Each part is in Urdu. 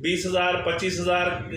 20,000 25,000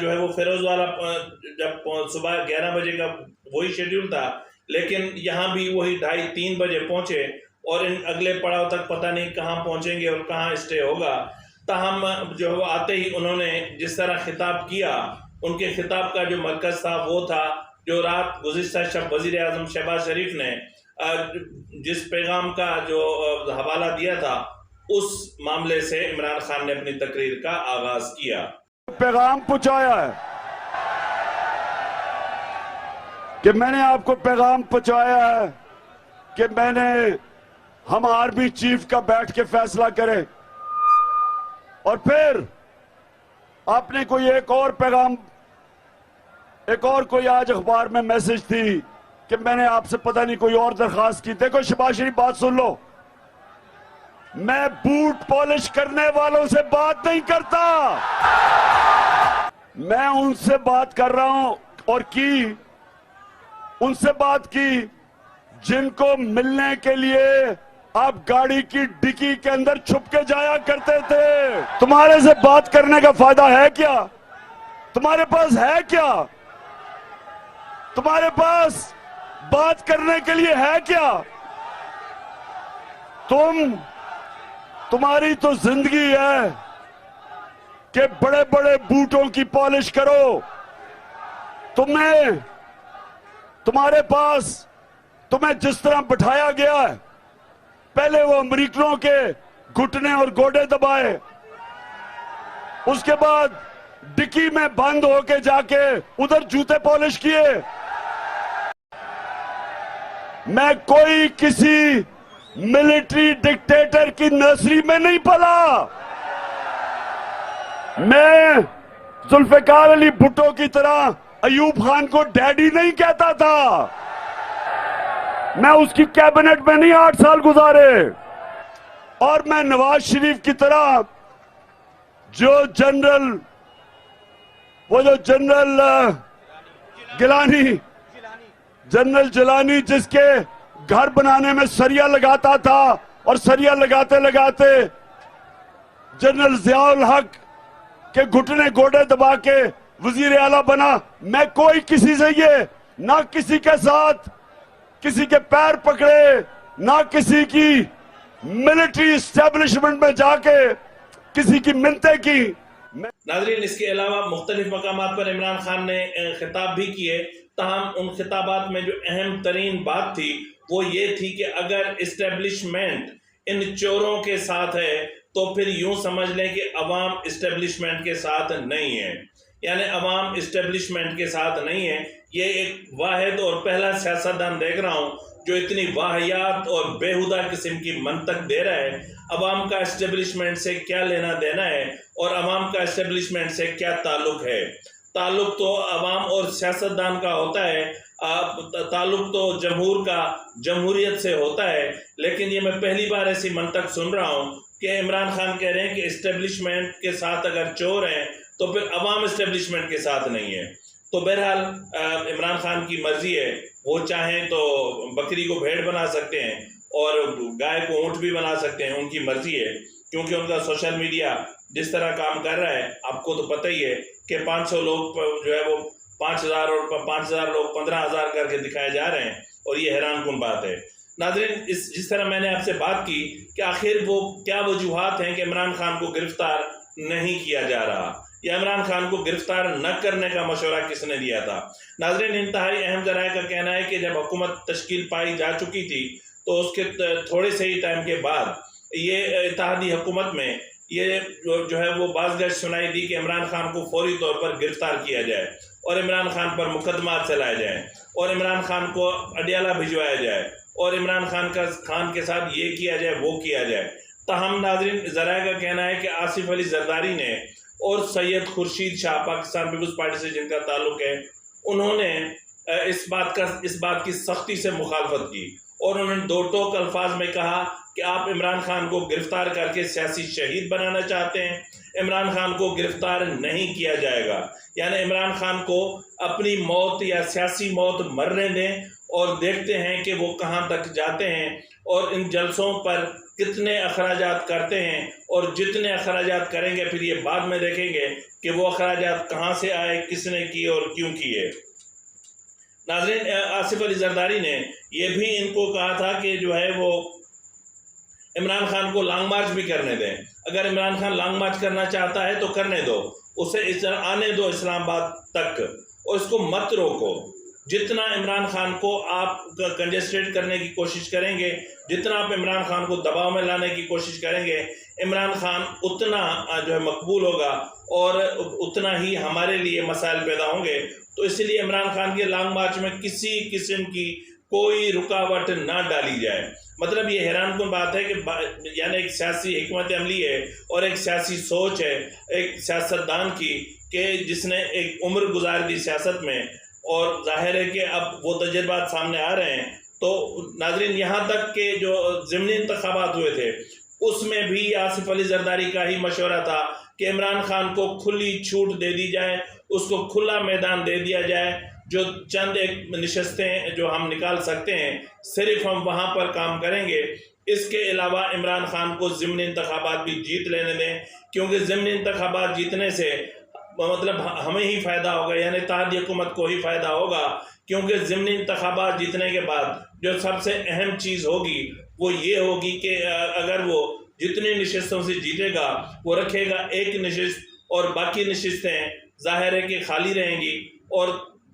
جو ہے وہ فیروز والا جب صبح 11 بجے کا وہی شیڈیول تھا، لیکن یہاں بھی وہی 2:30-3 بجے پہنچے، اور ان اگلے پڑاؤ تک پتہ نہیں کہاں پہنچیں گے اور کہاں اسٹے ہوگا۔ تاہم جو وہ آتے ہی انہوں نے جس طرح خطاب کیا، ان کے خطاب کا جو مرکز تھا وہ تھا جو رات گزشتہ شب وزیر اعظم شہباز شریف نے جس پیغام کا جو حوالہ دیا تھا، اس معاملے سے عمران خان نے اپنی تقریر کا آغاز کیا۔ پیغام پہنچایا ہے کہ میں نے آپ کو پیغام پہنچایا ہے کہ میں نے ہم آرمی چیف کا بیٹھ کے فیصلہ کرے، اور پھر آپ نے کوئی ایک اور پیغام، ایک اور کوئی آج اخبار میں میسج تھی کہ میں نے آپ سے پتہ نہیں کوئی اور درخواست کی۔ دیکھو شہباز شریف، بات سن لو، میں بوٹ پالش کرنے والوں سے بات نہیں کرتا، میں ان سے بات کر رہا ہوں اور ان سے بات کی جن کو ملنے کے لیے آپ گاڑی کی ڈکی کے اندر چھپ کے جایا کرتے تھے۔ تمہارے سے بات کرنے کا فائدہ ہے کیا؟ تمہارے پاس ہے کیا؟ تمہارے پاس بات کرنے کے لیے ہے کیا؟ تمہاری تو زندگی ہے کہ بڑے بڑے بوٹوں کی پالش کرو۔ تمہیں جس طرح بٹھایا گیا ہے، پہلے وہ امریکنوں کے گھٹنے اور گوڑے دبائے، اس کے بعد ڈکی میں بند ہو کے جا کے ادھر جوتے پالش کیے۔ میں کوئی کسی ملٹری ڈکٹیٹر کی نرسری میں نہیں پلا، میں ذوالفقار علی بھٹو کی طرح ایوب خان کو ڈیڈی نہیں کہتا تھا، میں اس کی کیبنٹ میں نہیں 8 سال گزارے، اور میں نواز شریف کی طرح جو جنرل جیلانی جس کے گھر بنانے میں سریا لگاتا تھا، اور سریا لگاتے لگاتے جنرل ضیاء الحق کے گھٹنے گوڑے دبا کے وزیر اعلیٰ بنا، میں کوئی کسی سے نہ کسی کے ساتھ کسی کے پیر پکڑے، نہ کسی کی ملٹری اسٹیبلشمنٹ میں جا کے کسی کی منتیں کی۔ ناظرین، اس کے علاوہ مختلف مقامات پر عمران خان نے خطاب بھی کیے، تاہم ان خطابات میں جو اہم ترین بات تھی وہ یہ تھی کہ اگر اسٹیبلشمنٹ ان چوروں کے ساتھ ہے تو پھر یوں سمجھ لیں کہ عوام اسٹیبلشمنٹ کے ساتھ نہیں ہے، یعنی عوام اسٹیبلشمنٹ کے ساتھ نہیں ہے۔ یہ ایک واحد اور پہلا سیاستدان دیکھ رہا ہوں جو اتنی واہیات اور بیہودہ قسم کی منطق دے رہا ہے۔ عوام کا اسٹیبلشمنٹ سے کیا لینا دینا ہے، اور عوام کا اسٹیبلشمنٹ سے کیا تعلق ہے؟ تعلق تو عوام اور سیاستدان کا ہوتا ہے، تعلق تو جمہور کا جمہوریت سے ہوتا ہے، لیکن یہ میں پہلی بار ایسی منطق سن رہا ہوں کہ عمران خان کہہ رہے ہیں کہ اسٹیبلشمنٹ کے ساتھ اگر چور ہیں تو پھر عوام اسٹیبلشمنٹ کے ساتھ نہیں ہے۔ تو بہرحال عمران خان کی مرضی ہے، وہ چاہیں تو بکری کو بھیڑ بنا سکتے ہیں اور گائے کو اونٹ بھی بنا سکتے ہیں، ان کی مرضی ہے، کیونکہ ان کا سوشل میڈیا جس طرح کام کر رہا ہے، آپ کو تو پتہ ہی ہے کہ 500 لوگ جو ہے وہ 5000 اور 5000 لوگ 15000 کر کے دکھائے جا رہے ہیں، اور یہ حیران کن بات ہے۔ ناظرین، جس طرح میں نے آپ سے بات کی کہ آخر وہ کیا وجوہات ہیں کہ عمران خان کو گرفتار نہیں کیا جا رہا، یا عمران خان کو گرفتار نہ کرنے کا مشورہ کس نے دیا تھا؟ ناظرین، انتہائی اہم ذرائع کا کہنا ہے کہ جب حکومت تشکیل پائی جا چکی تھی تو اس کے تھوڑے سے ہی ٹائم کے بعد یہ اتحادی حکومت میں یہ جو ہے وہ بازگشت سنائی دی کہ عمران خان کو فوری طور پر گرفتار کیا جائے، اور عمران خان پر مقدمات چلائے جائیں، اور عمران خان کو اڈیالہ بھجوایا جائے، اور عمران خان کے ساتھ یہ کیا جائے وہ کیا جائے۔ تاہم ناظرین، ذرائع کا کہنا ہے کہ آصف علی زرداری نے اور سید خورشید شاہ پاکستان پیپلز پارٹی سے جن کا تعلق ہے، انہوں نے اس بات کی سختی سے مخالفت کی، اور انہوں نے دو ٹوک الفاظ میں کہا کہ آپ عمران خان کو گرفتار کر کے سیاسی شہید بنانا چاہتے ہیں، عمران خان کو گرفتار نہیں کیا جائے گا، یعنی عمران خان کو اپنی موت یا سیاسی موت مرنے دیں، اور دیکھتے ہیں کہ وہ کہاں تک جاتے ہیں اور ان جلسوں پر کتنے اخراجات کرتے ہیں، اور جتنے اخراجات کریں گے پھر یہ بعد میں دیکھیں گے کہ وہ اخراجات کہاں سے آئے، کس نے کی اور کیوں کیے۔ ناظرین، آصف علی زرداری نے یہ بھی ان کو کہا تھا کہ جو ہے وہ عمران خان کو لانگ مارچ بھی کرنے دیں، اگر عمران خان لانگ مارچ کرنا چاہتا ہے تو کرنے دو، اسے آنے دو اسلام آباد تک اور اس کو مت روکو۔ جتنا عمران خان کو آپ کنجسٹریٹ کرنے کی کوشش کریں گے، جتنا آپ عمران خان کو دباؤ میں لانے کی کوشش کریں گے، عمران خان اتنا جو ہے مقبول ہوگا اور اتنا ہی ہمارے لیے مسائل پیدا ہوں گے۔ تو اس لیے عمران خان کے لانگ مارچ میں کسی قسم کی کوئی رکاوٹ نہ ڈالی جائے۔ مطلب یہ حیران کن بات ہے کہ یعنی ایک سیاسی حکمت عملی ہے اور ایک سیاسی سوچ ہے ایک سیاستدان کی کہ جس نے ایک عمر گزار دی سیاست میں، اور ظاہر ہے کہ اب وہ تجربات سامنے آ رہے ہیں۔ تو ناظرین، یہاں تک کہ جو ضمنی انتخابات ہوئے تھے اس میں بھی آصف علی زرداری کا ہی مشورہ تھا کہ عمران خان کو کھلی چھوٹ دے دی جائے، اس کو کھلا میدان دے دیا جائے، جو چند ایک نشستیں جو ہم نکال سکتے ہیں صرف ہم وہاں پر کام کریں گے۔ اس کے علاوہ عمران خان کو ضمنی انتخابات بھی جیت لینے دیں، کیونکہ ضمنی انتخابات جیتنے سے مطلب ہمیں ہی فائدہ ہوگا، یعنی اتحادی حکومت کو ہی فائدہ ہوگا، کیونکہ ضمنی انتخابات جیتنے کے بعد جو سب سے اہم چیز ہوگی وہ یہ ہوگی کہ اگر وہ جتنی نشستوں سے جیتے گا وہ رکھے گا ایک نشست، اور باقی نشستیں ظاہر ہے کہ خالی رہیں گی، اور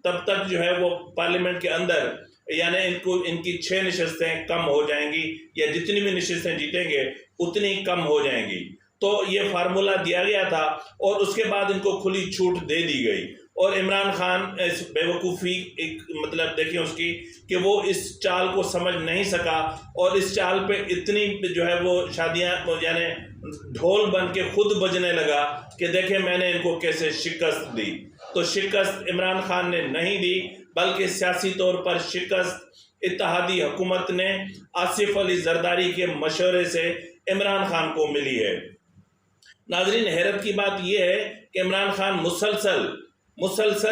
تب تک جو ہے وہ پارلیمنٹ کے اندر یعنی ان کی 6 نشستیں کم ہو جائیں گی، یا جتنی بھی نشستیں جیتیں گے اتنی کم ہو جائیں گی۔ تو یہ فارمولہ دیا گیا تھا اور اس کے بعد ان کو کھلی چھوٹ دے دی گئی، اور عمران خان اس بے وقوفی مطلب دیکھیں اس کی کہ وہ اس چال کو سمجھ نہیں سکا، اور اس چال پہ اتنی جو ہے وہ شادیاں یعنی ڈھول بن کے خود بجنے لگا کہ دیکھیں میں نے ان کو کیسے شکست دی۔ تو شکست عمران خان نے نہیں دی، بلکہ سیاسی طور پر شکست اتحادی حکومت نے آصف علی زرداری کے مشورے سے عمران خان کو ملی ہے۔ ناظرین، حیرت کی بات یہ ہے کہ عمران خان مسلسل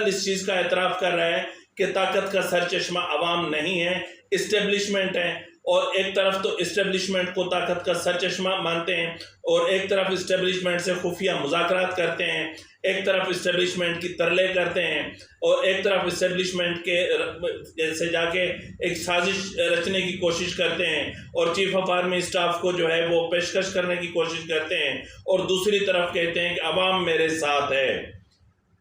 اس چیز کا اعتراف کر رہا ہے کہ طاقت کا سرچشمہ عوام نہیں ہے، اسٹیبلشمنٹ ہے، اور ایک طرف تو اسٹیبلشمنٹ کو طاقت کا سرچشمہ مانتے ہیں، اور ایک طرف اسٹیبلشمنٹ سے خفیہ مذاکرات کرتے ہیں، ایک طرف اسٹیبلشمنٹ کی ترلے کرتے ہیں، اور ایک طرف اسٹیبلشمنٹ کے سے جا کے ایک سازش رچنے کی کوشش کرتے ہیں، اور چیف آف آرمی اسٹاف کو جو ہے وہ پیشکش کرنے کی کوشش کرتے ہیں، اور دوسری طرف کہتے ہیں کہ عوام میرے ساتھ ہے۔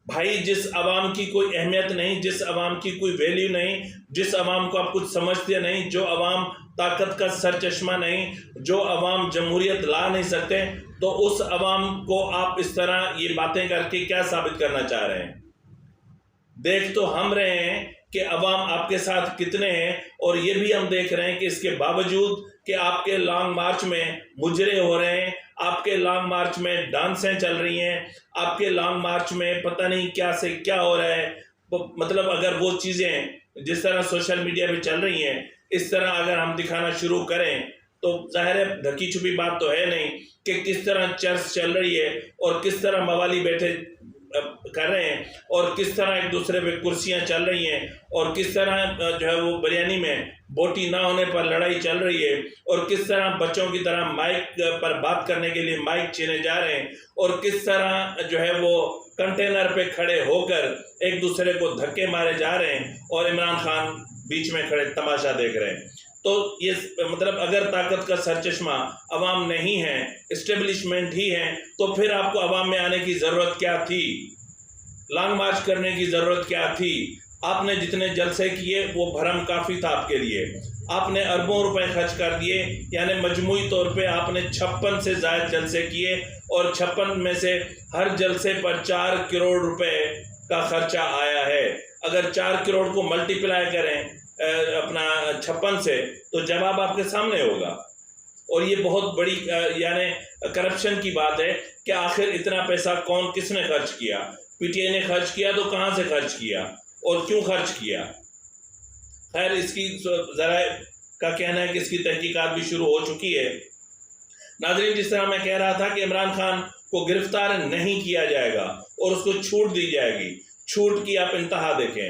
بھائی، جس عوام کی کوئی اہمیت نہیں، جس عوام کی کوئی ویلیو نہیں، جس عوام کو آپ کچھ سمجھتے نہیں، جو عوام طاقت کا سرچشمہ نہیں، جو عوام جمہوریت لا نہیں سکتے، تو اس عوام کو آپ اس طرح یہ باتیں کر کے کیا ثابت کرنا چاہ رہے ہیں؟ دیکھ تو ہم رہے ہیں کہ عوام آپ کے ساتھ کتنے ہیں، اور یہ بھی ہم دیکھ رہے ہیں کہ اس کے باوجود کہ آپ کے لانگ مارچ میں مجرے ہو رہے ہیں، آپ کے لانگ مارچ میں ڈانسیں چل رہی ہیں، آپ کے لانگ مارچ میں پتہ نہیں کیا سے کیا ہو رہا ہے۔ مطلب اگر وہ چیزیں جس طرح سوشل میڈیا پہ چل رہی ہیں اس طرح اگر ہم دکھانا شروع کریں تو ظاہر ہے ڈھکی چھپی بات تو ہے نہیں کہ کس طرح چرچ چل رہی ہے، اور کس طرح موالی بیٹھے کر رہے ہیں، اور کس طرح ایک دوسرے پہ کرسیاں چل رہی ہیں، اور کس طرح جو ہے وہ بریانی میں بوٹی نہ ہونے پر لڑائی چل رہی ہے، اور کس طرح بچوں کی طرح مائک پر بات کرنے کے لیے مائک چھینے جا رہے ہیں، اور کس طرح جو ہے وہ کنٹینر پہ کھڑے ہو کر ایک دوسرے کو دھکے مارے جا رہے ہیں، اور عمران خان بیچ میں کھڑے تماشا دیکھ رہے ہیں۔ تو یہ مطلب اگر طاقت کا سرچشمہ عوام نہیں ہے، اسٹیبلشمنٹ ہی ہے، تو پھر آپ کو عوام میں آنے کی ضرورت کیا تھی؟ لانگ مارچ کرنے کی ضرورت کیا تھی؟ آپ نے جتنے جلسے کیے وہ بھرم کافی تھا آپ کے لیے۔ آپ نے اربوں روپے خرچ کر دیے، یعنی مجموعی طور پہ آپ نے 56 سے زائد جلسے کیے، اور 56 میں سے ہر جلسے پر 4 کروڑ روپے کا خرچہ آیا ہے۔ اگر 4 کروڑ کو ملٹی پلائی کریں اپنا 56 سے تو جواب آپ کے سامنے ہوگا۔ اور یہ بہت بڑی یعنی کرپشن کی بات ہے کہ آخر اتنا پیسہ کون کس نے خرچ کیا؟ پی ٹی آئی نے خرچ کیا تو کہاں سے خرچ کیا اور کیوں خرچ کیا؟ خیر، اس کی ذرائع کا کہنا ہے کہ اس کی تحقیقات بھی شروع ہو چکی ہے۔ ناظرین، جس طرح میں کہہ رہا تھا کہ عمران خان کو گرفتار نہیں کیا جائے گا اور اس کو چھوٹ دی جائے گی، چھوٹ کی آپ انتہا دیکھیں۔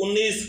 19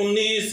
19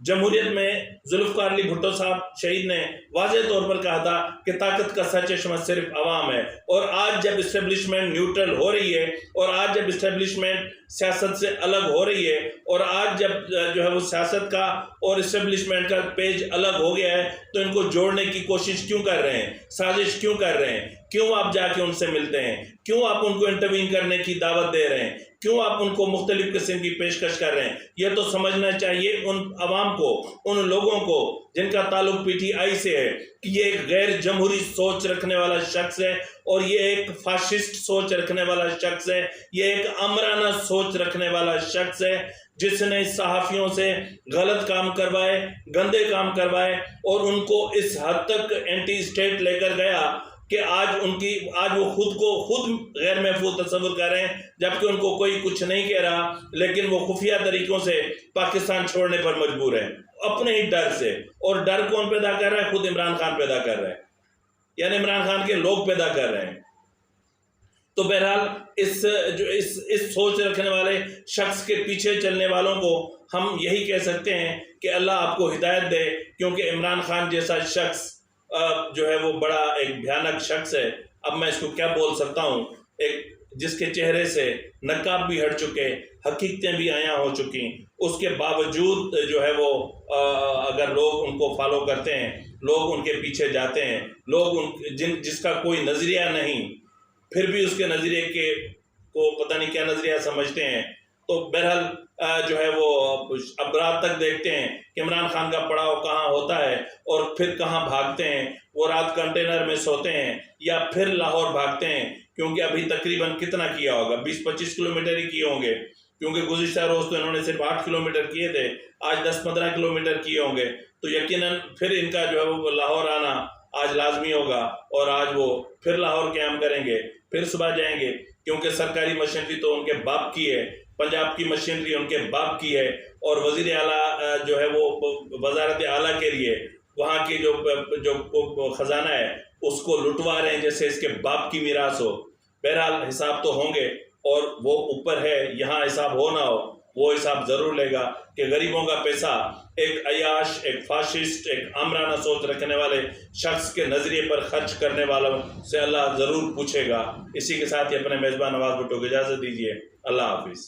جمہوریت میں ذوالفقار علی بھٹو صاحب شہید نے واضح طور پر کہا تھا کہ طاقت کا سچ چشمہ صرف عوام ہے، اور آج جب اسٹیبلشمنٹ نیوٹرل ہو رہی ہے، اور آج جب اسٹیبلشمنٹ سیاست سے الگ ہو رہی ہے، اور آج جب جو ہے وہ سیاست کا اور اسٹیبلشمنٹ کا پیج الگ ہو گیا ہے، تو ان کو جوڑنے کی کوشش کیوں کر رہے ہیں، سازش کیوں کر رہے ہیں؟ کیوں آپ جا کے ان سے ملتے ہیں؟ کیوں آپ ان کو انٹروین کرنے کی دعوت دے رہے ہیں؟ کیوں آپ ان کو مختلف قسم کی پیشکش کر رہے ہیں؟ یہ تو سمجھنا چاہیے ان عوام کو، ان لوگوں کو جن کا تعلق پی ٹی آئی سے ہے، کہ یہ ایک غیر جمہوری سوچ رکھنے والا شخص ہے، اور یہ ایک فاشسٹ سوچ رکھنے والا شخص ہے، یہ ایک آمرانہ سوچ رکھنے والا شخص ہے، جس نے صحافیوں سے غلط کام کروائے، گندے کام کروائے، اور ان کو اس حد تک اینٹی اسٹیٹ لے کر گیا کہ آج وہ خود کو خود غیر محفوظ تصور کر رہے ہیں، جبکہ ان کو کوئی کچھ نہیں کہہ رہا، لیکن وہ خفیہ طریقوں سے پاکستان چھوڑنے پر مجبور ہیں اپنے ہی ڈر سے۔ اور ڈر کون پیدا کر رہا ہے؟ خود عمران خان پیدا کر رہا ہے، یعنی عمران خان کے لوگ پیدا کر رہے ہیں۔ تو بہرحال اس سوچ رکھنے والے شخص کے پیچھے چلنے والوں کو ہم یہی کہہ سکتے ہیں کہ اللہ آپ کو ہدایت دے، کیونکہ عمران خان جیسا شخص جو ہے وہ بڑا ایک بھیانک شخص ہے۔ اب میں اس کو کیا بول سکتا ہوں، ایک جس کے چہرے سے نقاب بھی ہٹ چکے، حقیقتیں بھی عیاں ہو چکی، اس کے باوجود جو ہے وہ اگر لوگ ان کو فالو کرتے ہیں، لوگ ان کے پیچھے جاتے ہیں، لوگ جس کا کوئی نظریہ نہیں، پھر بھی اس کے نظریے کو پتہ نہیں کیا نظریہ سمجھتے ہیں۔ تو بہرحال جو ہے وہ اب رات تک دیکھتے ہیں کہ عمران خان کا پڑاؤ کہاں ہوتا ہے، اور پھر کہاں بھاگتے ہیں۔ وہ رات کنٹینر میں سوتے ہیں یا پھر لاہور بھاگتے ہیں، کیونکہ ابھی تقریباً کتنا کیا ہوگا، 20-25 کلومیٹر ہی کیے ہوں گے، کیونکہ گزشتہ روز تو انہوں نے صرف 8 کلومیٹر کیے تھے، آج 10-15 کلومیٹر کیے ہوں گے، تو یقیناً پھر ان کا جو ہے وہ لاہور آنا آج لازمی ہوگا، اور آج وہ پھر لاہور قیام کریں گے، پھر صبح جائیں گے، کیونکہ سرکاری مشینری تو ان کے باپ کی ہے، پنجاب کی مشینری ان کے باپ کی ہے، اور وزیر اعلیٰ جو ہے وہ وزارت اعلیٰ کے لیے وہاں کی جو خزانہ ہے اس کو لٹوا رہے ہیں جیسے اس کے باپ کی میراث ہو۔ بہرحال حساب تو ہوں گے، اور وہ اوپر ہے، یہاں حساب ہو نہ ہو وہ حساب ضرور لے گا کہ غریبوں کا پیسہ ایک عیاش، ایک فاشسٹ، ایک آمرانہ سوچ رکھنے والے شخص کے نظریے پر خرچ کرنے والوں سے اللہ ضرور پوچھے گا۔ اسی کے ساتھ ہی اپنے میزبان نواز بھٹو کو اجازت دیجیے۔ اللہ حافظ۔